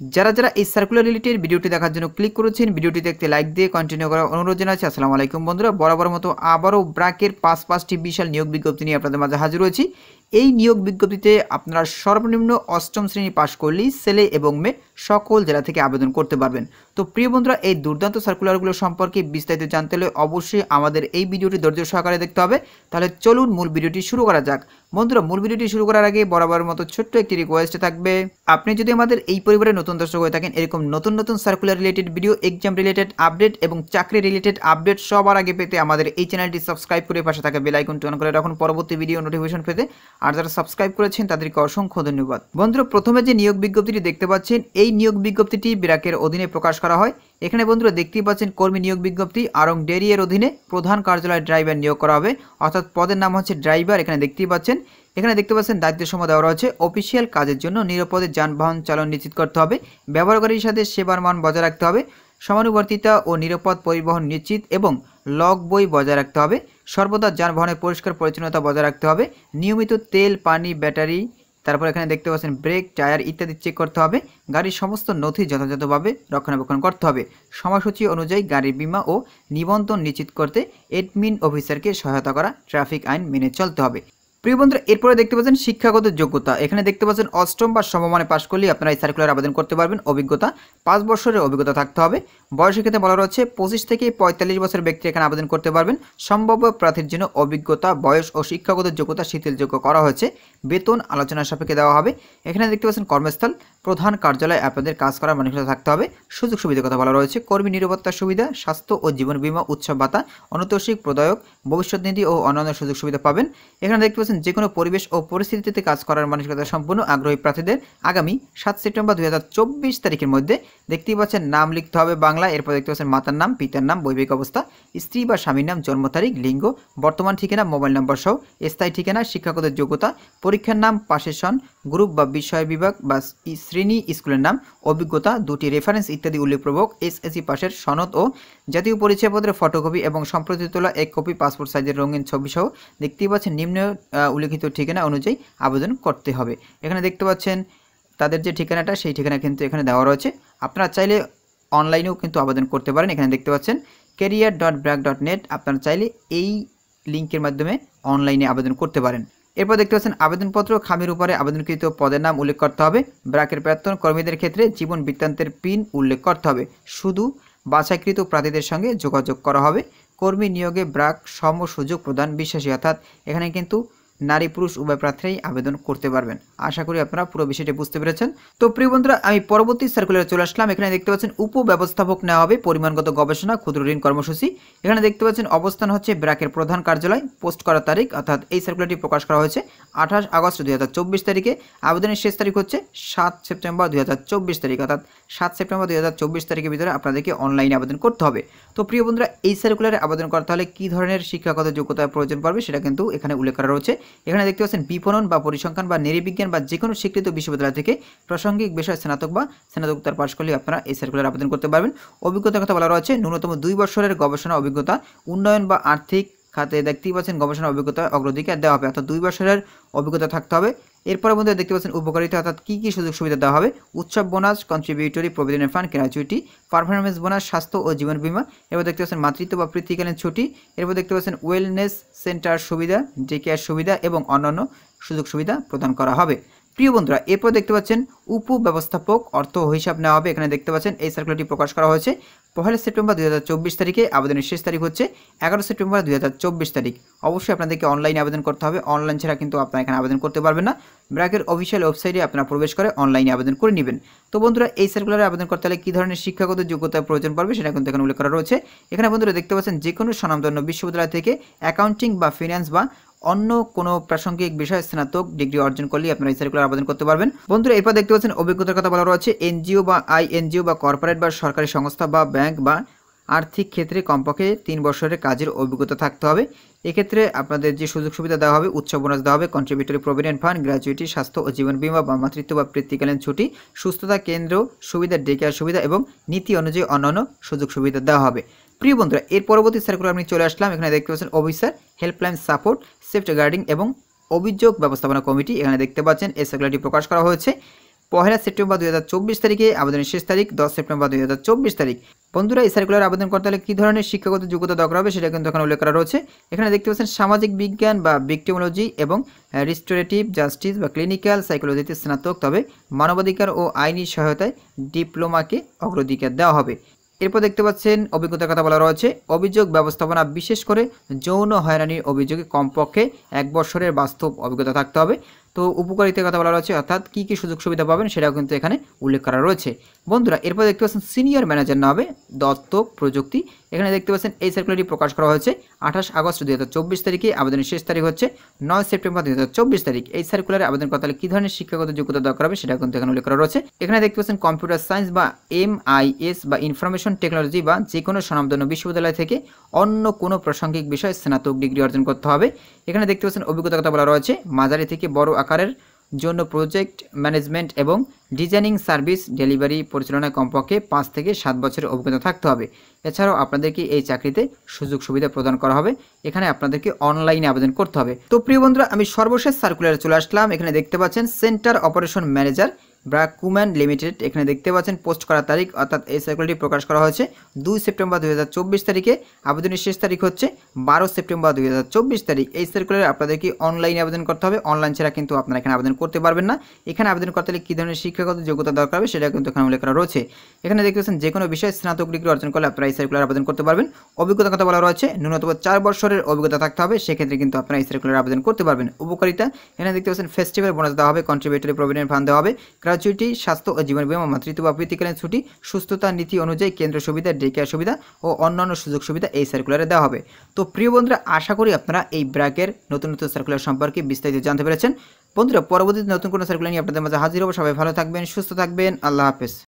যারা যারা এই সার্কুলার রিলেটেড ভিডিওটি দেখার জন্য ক্লিক করেছেন, ভিডিওটি দেখতে লাইক দিয়ে কন্টিনিউ করার অনুরোধ জানাচ্ছি। আসসালামু আলাইকুম বন্ধুরা, বরাবর মতো আবারও ব্র্যাকের 5টি বিশাল নিয়োগ বিজ্ঞপ্তি নিয়ে আপনাদের মাঝে হাজির হয়েছি। এই নিয়োগ বিজ্ঞপ্তিতে আপনারা সর্বনিম্ন অষ্টম শ্রেণী পাশ করলেই ছেলে এবং মেয়ে সকল জেলা থেকে আবেদন করতে পারবেন। তো প্রিয় বন্ধুরা, এই দুর্দান্ত সার্কুলারগুলো সম্পর্কে বিস্তারিত জানতে হলে অবশ্যই আমাদের এই ভিডিওটি ধৈর্য সহকারে দেখতে হবে। তাহলে চলুন মূল ভিডিওটি শুরু করা যাক। বন্ধুরা, মূল ভিডিওটি শুরু করার আগে বরাবর মতো ছোট্ট একটি রিকোয়েস্ট থাকবে, আপনি যদি আমাদের এই পরিবারের নতুন দর্শক হয়ে থাকেন, এরকম নতুন নতুন circular related video, exam related update এবং চাকরি রিলেটেড আপডেট সবার আগে পেতে আমাদের এই চ্যানেলটি সাবস্ক্রাইব করে পাশে থাকা বেল আইকনটি অন করে রাখুন পরবর্তী ভিডিও নোটিফিকেশন পেতে। আর যারা সাবস্ক্রাইব করেছেন তাদেরকে অসংখ্য ধন্যবাদ। বন্ধুরা, প্রথমে যে নিয়োগ বিজ্ঞপ্তিটি দেখতে পাচ্ছেন, এই নিয়োগ বিজ্ঞপ্তিটি ব্র্যাকের অধীনে প্রকাশ করা হয়। এখানে বন্ধুরা দেখতেই পাচ্ছেন কর্মী নিয়োগ বিজ্ঞপ্তি আরং ডেয়ারি এর অধীনে প্রধান কার্যালয় ড্রাইভার নিয়োগ করা হবে, অর্থাৎ পদের নাম হচ্ছে ড্রাইভার। এখানে দেখতেই পাচ্ছেন দায়িত্ব সময় দেওয়া রয়েছে। অফিসিয়াল কাজের জন্য নিরাপদে যানবাহন চালন নিশ্চিত করতে হবে, ব্যবহারকারীর সাথে সেবার মান বজায় রাখতে হবে, সমানুবর্তিতা ও নিরাপদ পরিবহন নিশ্চিত এবং লগ বই বজায় রাখতে হবে, সর্বদা যানবাহনের পরিষ্কার পরিচ্ছন্নতা বজায় রাখতে হবে, নিয়মিত তেল, পানি, ব্যাটারি, তারপর এখানে দেখতে পাচ্ছেন ব্রেক, টায়ার ইত্যাদি চেক করতে হবে, গাড়ির সমস্ত নথি যথাযথভাবে রক্ষণাবেক্ষণ করতে হবে, সময়সূচি অনুযায়ী গাড়ির বীমা ও নিবন্ধন নিশ্চিত করতে এডমিন অফিসারকে সহায়তা করা, ট্রাফিক আইন মেনে চলতে হবে। প্রিয় বন্ধুরা, এরপরে দেখতে পাচ্ছেন শিক্ষাগত যোগ্যতা। এখানে দেখতে পাচ্ছেন অষ্টম বা সমমানে পাশ করলেই আপনারা এই সার্কুলার আবেদন করতে পারবেন। অভিজ্ঞতা 5 বছরের অভিজ্ঞতা থাকতে হবে। বয়সের ক্ষেত্রে বলা রয়েছে 25 থেকে 45 বছরের ব্যক্তি এখানে আবেদন করতে পারবেন। সম্ভাব্য প্রার্থীর জন্য অভিজ্ঞতা, বয়স ও শিক্ষাগত যোগ্যতা শিথিলযোগ্য করা হয়েছে। বেতন আলোচনার সাপেক্ষে দেওয়া হবে। এখানে দেখতে পাচ্ছেন কর্মস্থল প্রধান কার্যালয়ে আপনাদের কাজ করার মানসিকতা থাকতে হবে। সুযোগ সুবিধার কথা বলা রয়েছে, কর্মী নিরাপত্তার সুবিধা, স্বাস্থ্য ও জীবন বীমা, উৎসব ভাতা, অনৈতশ্বিক প্রদায়ক, ভবিষ্যৎ নিধি ও অন্যান্য সুযোগ সুবিধা পাবেন। এখানে দেখতে পাচ্ছেন যে কোনো পরিবেশ ও পরিস্থিতিতে কাজ করার মানসিকতা সম্পূর্ণ আগ্রহী প্রার্থীদের আগামী 7 সেপ্টেম্বর 2024 তারিখের মধ্যে দেখতেই পাচ্ছেন নাম লিখতে হবে বাংলা। এরপর দেখতে পাচ্ছেন মাতার নাম, পিতার নাম, বৈবাহিক অবস্থা, স্ত্রী বা স্বামীর নাম, জন্ম তারিখ, লিঙ্গ, বর্তমান ঠিকানা, মোবাইল নম্বর সহ স্থায়ী ঠিকানা, শিক্ষাগত যোগ্যতা, পরীক্ষার নাম, পাশের সন, গ্রুপ বা বিষয় বিভাগ বা শ্রেণী, স্কুলের নাম, অভিজ্ঞতা, 2টি রেফারেন্স ইত্যাদি উল্লেখপূর্বক এসএসসি পাশের সনদ ও জাতীয় পরিচয়পত্রের ফটোকপি এবং সম্প্রতি তোলা 1 কপি পাসপোর্ট সাইজের রঙিন ছবি সহ দেখতেই পাচ্ছেন নিম্ন উল্লেখিত ঠিকানা অনুযায়ী আবেদন করতে হবে। এখানে দেখতে পাচ্ছেন তাদের যে ঠিকানাটা, সেই ঠিকানা কিন্তু এখানে দেওয়া রয়েছে। আপনারা চাইলে অনলাইনেও কিন্তু আবেদন করতে পারেন। এখানে দেখতে পাচ্ছেন career.brag.net, আপনারা চাইলে এই লিঙ্কের মাধ্যমে অনলাইনে আবেদন করতে পারেন। এরপর দেখতে পাচ্ছেন আবেদনপত্র খামের উপরে আবেদনকৃত পদের নাম উল্লেখ করতে হবে। ব্র্যাকের প্রাক্তন কর্মীদের ক্ষেত্রে জীবন বৃত্তান্তের পিন উল্লেখ করতে হবে। শুধু বাছাইকৃত প্রার্থীদের সঙ্গে যোগাযোগ করা হবে। কর্মী নিয়োগে ব্র্যাক সম সুযোগ প্রদান বিশ্বাসী, অর্থাৎ এখানে কিন্তু নারী পুরুষ উভয় প্রার্থীরাই আবেদন করতে পারবেন। আশা করি আপনারা পুরো বিষয়টি বুঝতে পেরেছেন। তো প্রিয় বন্ধুরা, আমি পরবর্তী সার্কুলারে চলে আসলাম। এখানে দেখতে পাচ্ছেন উপব্যবস্থাপক নেওয়া হবে, পরিমাণগত গবেষণা, ক্ষুদ্র ঋণ কর্মসূচি। এখানে দেখতে পাচ্ছেন অবস্থান হচ্ছে ব্র্যাকের প্রধান কার্যালয়। পোস্ট করার তারিখ, অর্থাৎ এই সার্কুলারটি প্রকাশ করা হয়েছে 28 আগস্ট 2024 তারিখে। আবেদনের শেষ তারিখ হচ্ছে 7 সেপ্টেম্বর 2024 তারিখ, অর্থাৎ 7 সেপ্টেম্বর 2024 তারিখের ভিতরে আপনাদেরকে অনলাইনে আবেদন করতে হবে। তো প্রিয় বন্ধুরা, এই সার্কুলারে আবেদন করতে হলে কী ধরনের শিক্ষাগত যোগ্যতার প্রয়োজন পড়বে সেটা কিন্তু এখানে উল্লেখ করা রয়েছে। এখানে দেখতে পাচ্ছেন বিপণন বা পরিসংখ্যান বা নৃবিজ্ঞান বা যে কোনো স্বীকৃত বিশ্ববিদ্যালয় থেকে প্রাসঙ্গিক বিষয় স্নাতক বা স্নাতকোত্তর পাশ করলে আপনারা এই সার্কুলারে আবেদন করতে পারবেন। অভিজ্ঞতার কথা বলা রয়েছে ন্যূনতম 2 বছরের গবেষণা অভিজ্ঞতা, উন্নয়ন বা আর্থিক খাতে দেখতেই পাচ্ছেন গবেষণা অভিজ্ঞতা অগ্রাধিকার দেওয়া হবে, অর্থাৎ 2 বছরের অভিজ্ঞতা থাকতে হবে। এরপরে মধ্যে দেখতে পাচ্ছেন উপকারিতা, অর্থাৎ কী কী সুযোগ সুবিধা দেওয়া হবে। উৎসব bonus, contributory provident fund, gratuity, performance bonus, স্বাস্থ্য ও জীবন বীমা। এরপর দেখতে পাচ্ছেন মাতৃত্ব বা পিতৃকালীন ছুটি। এরপর দেখতে পাচ্ছেন ওয়েলনেস সেন্টার সুবিধা, ডে কেয়ার সুবিধা এবং অন্যান্য সুযোগ সুবিধা প্রদান করা হবে। প্রিয় বন্ধুরা, এরপর দেখতে পাচ্ছেন উপব্যবস্থাপক অর্থ হিসাব নেওয়া হবে। এখানে দেখতে পাচ্ছেন এই সার্কুলারটি প্রকাশ করা হয়েছে 1 সেপ্টেম্বর 2024 তারিখে। আবেদনের শেষ তারিখ হচ্ছে 11 সেপ্টেম্বর 2024 তারিখ। অবশ্যই আপনাদেরকে অনলাইনে আবেদন করতে হবে। অনলাইন ছাড়া কিন্তু আপনারা এখানে আবেদন করতে পারবেন না। ব্র্যাকের অফিসিয়াল ওয়েবসাইটে আপনারা প্রবেশ করে অনলাইনে আবেদন করে নেবেন। তো বন্ধুরা, এই সার্কুলারে আবেদন করতে হলে কী ধরনের শিক্ষাগত যোগ্যতার প্রয়োজন পড়বে সেটা কিন্তু এখানে উল্লেখ করা রয়েছে। এখানে বন্ধুরা দেখতে পাচ্ছেন যে কোনো স্বনামধন্য বিশ্ববিদ্যালয় থেকে অ্যাকাউন্টিং বা ফিন্যান্স বা অন্য কোনো প্রাসঙ্গিক বিষয়ে স্নাতক ডিগ্রি অর্জন করলে আপনারা এই সার্কুলার আবেদন করতে পারবেন। বন্ধুরা, এরপর দেখতে পাচ্ছেন অভিজ্ঞতার কথা বলা রয়েছে এনজিও বা আইএনজিও বা কর্পোরেট বা সরকারি সংস্থা বা ব্যাংক বা আর্থিক ক্ষেত্রে কমপক্ষে 3 বছরের কাজের অভিজ্ঞতা থাকতে হবে। এক্ষেত্রে আপনাদের যে সুযোগ সুবিধা দেওয়া হবে, উৎসব বোনাস দেওয়া হবে, কন্ট্রিবিউটরি প্রভিডেন্ট ফান্ড, গ্র্যাচুইটি, স্বাস্থ্য ও জীবন বীমা বা মাতৃত্ব বা পিতৃকালীন ছুটি, সুস্থতা কেন্দ্র সুবিধা, ডে কেয়ার সুবিধা এবং নীতি অনুযায়ী অন্যান্য সুযোগ সুবিধা দেওয়া হবে। প্রিয় বন্ধুরা, এর পরবর্তী সার্কুলার আমি চলে আসলাম। এখানে দেখতে পাচ্ছেন officer, helpline support, safety guarding এবং অভিযোগ ব্যবস্থাপনা কমিটি। এখানে দেখতে পাচ্ছেন এই সার্কুলারটি প্রকাশ করা হয়েছে 1 সেপ্টেম্বর 2024 তারিখে, আবেদনের শেষ তারিখ 10 সেপ্টেম্বর 2024 তারিখ। বন্ধুরা, এই সার্কুলার আবেদন করতে হলে কী ধরনের শিক্ষাগত যোগ্যতা দরকার হবে সেটা কিন্তু এখানে উল্লেখ করা রয়েছে। এখানে দেখতে পাচ্ছেন সামাজিক বিজ্ঞান বা ভিক্টিমোলজি এবং রিস্টোরেটিভ জাস্টিস বা ক্লিনিক্যাল সাইকোলজিতে স্নাতক, তবে মানবাধিকার ও আইনি সহায়তায় ডিপ্লোমাকে অগ্রাধিকার দেওয়া হবে। এরপর দেখতে পাচ্ছেন অভিজ্ঞতার কথা বলা রয়েছে। অভিযোগ ব্যবস্থাপনা, বিশেষ করে যৌন হয়রানির অভিযোগে কমপক্ষে 1 বছরের বাস্তব অভিজ্ঞতা থাকতে হবে। তো উপকারিতার কথা বলা রয়েছে, অর্থাৎ কী কী সুযোগ সুবিধা পাবেন সেটাও কিন্তু এখানে উল্লেখ করা রয়েছে। বন্ধুরা, এরপর দেখতে পাচ্ছেন সিনিয়র ম্যানেজার না হবে দত্তক প্রযুক্তি। এখানে দেখতে পাচ্ছেন এই সার্কুলারটি প্রকাশ করা হয়েছে 28 আগস্ট 2024 তারিখে, আবেদনের শেষ তারিখ হচ্ছে 9 সেপ্টেম্বর 2024 তারিখ। এই সার্কুলারে আবেদন করতে হলে কী ধরনের শিক্ষাগত যোগ্যতা দরকার হবে সেটা কিন্তু এখানে উল্লেখ করা রয়েছে। এখানে দেখতে পাচ্ছেন কম্পিউটার সায়েন্স বা MIS বা ইনফরমেশন টেকনোলজি বা যে কোনো স্বনামধন্য বিশ্ববিদ্যালয় থেকে অন্য কোনো প্রাসঙ্গিক বিষয়ে স্নাতক ডিগ্রি অর্জন করতে হবে। এখানে দেখতে পাচ্ছেন অভিজ্ঞতার কথা বলা রয়েছে। মাঝারি থেকে বড় আকারের জন্য প্রজেক্ট ম্যানেজমেন্ট এবং ডিজাইনিং সার্ভিস ডেলিভারি পরিচালনায় কমপক্ষে 5 থেকে 7 বছরের অভিজ্ঞতা থাকতে হবে। এছাড়াও আপনাদেরকে এই চাকরিতে সুযোগ সুবিধা প্রদান করা হবে। এখানে আপনাদেরকে অনলাইনে আবেদন করতে হবে। তো প্রিয় বন্ধুরা, আমি সর্বশেষ সার্কুলারে চলে আসলাম। এখানে দেখতে পাচ্ছেন সেন্টার অপারেশন ম্যানেজার ব্রাকুম্যান লিমিটেড। এখানে দেখতে পাচ্ছেন পোস্ট করার তারিখ, অর্থাৎ এই সার্কুলারটি প্রকাশ করা হয়েছে 2 সেপ্টেম্বর 2024 তারিখে, আবেদনের শেষ তারিখ হচ্ছে 12 সেপ্টেম্বর 2024 তারিখ। এই সার্কুলারে আপনাদেরকে অনলাইনে আবেদন করতে হবে। অনলাইন ছাড়া কিন্তু আপনারা এখানে আবেদন করতে পারবেন না। এখানে আবেদন করতে হলে কী ধরনের শিক্ষাগত যোগ্যতা দরকার হবে সেটা কিন্তু এখানে উল্লেখ করা রয়েছে। এখানে দেখতে পাচ্ছেন যে কোনো বিষয়ে স্নাতক ডিগ্রি অর্জন করলে আপনারা এই সার্কুলার আবেদন করতে পারবেন। অভিজ্ঞতার কথা বলা রয়েছে, ন্যূনতম 4 বছরের অভিজ্ঞতা থাকতে হবে, সেক্ষেত্রে কিন্তু আপনারা এই সার্কুলার আবেদন করতে পারবেন। উপকারিতা, এখানে দেখতে পাচ্ছেন ফেস্টিভ্যাল বোনাস দেওয়া হবে, কন্ট্রিবিউটরি প্রভিডেন্ট ফান্ড দেওয়া হবে, গ্র্যাচুইটি, স্বাস্থ্য ও জীবন বীমা, মাতৃত্ব বা প্রীতিকালীন ছুটি, সুস্থতা নীতি অনুযায়ী কেন্দ্র সুবিধা, ডে কেয়ার সুবিধা ও অন্যান্য সুযোগ সুবিধা এই সার্কুলারে দেওয়া হবে। তো প্রিয় বন্ধুরা, আশা করি আপনারা এই ব্র্যাকের নতুন নতুন সার্কুলার সম্পর্কে বিস্তারিত জানতে পেরেছেন। বন্ধুরা, পরবর্তীতে নতুন কোনো সার্কুলার নিয়ে আপনাদের মাঝে হাজির হবো। সবাই ভালো থাকবেন, সুস্থ থাকবেন। আল্লাহ হাফেজ।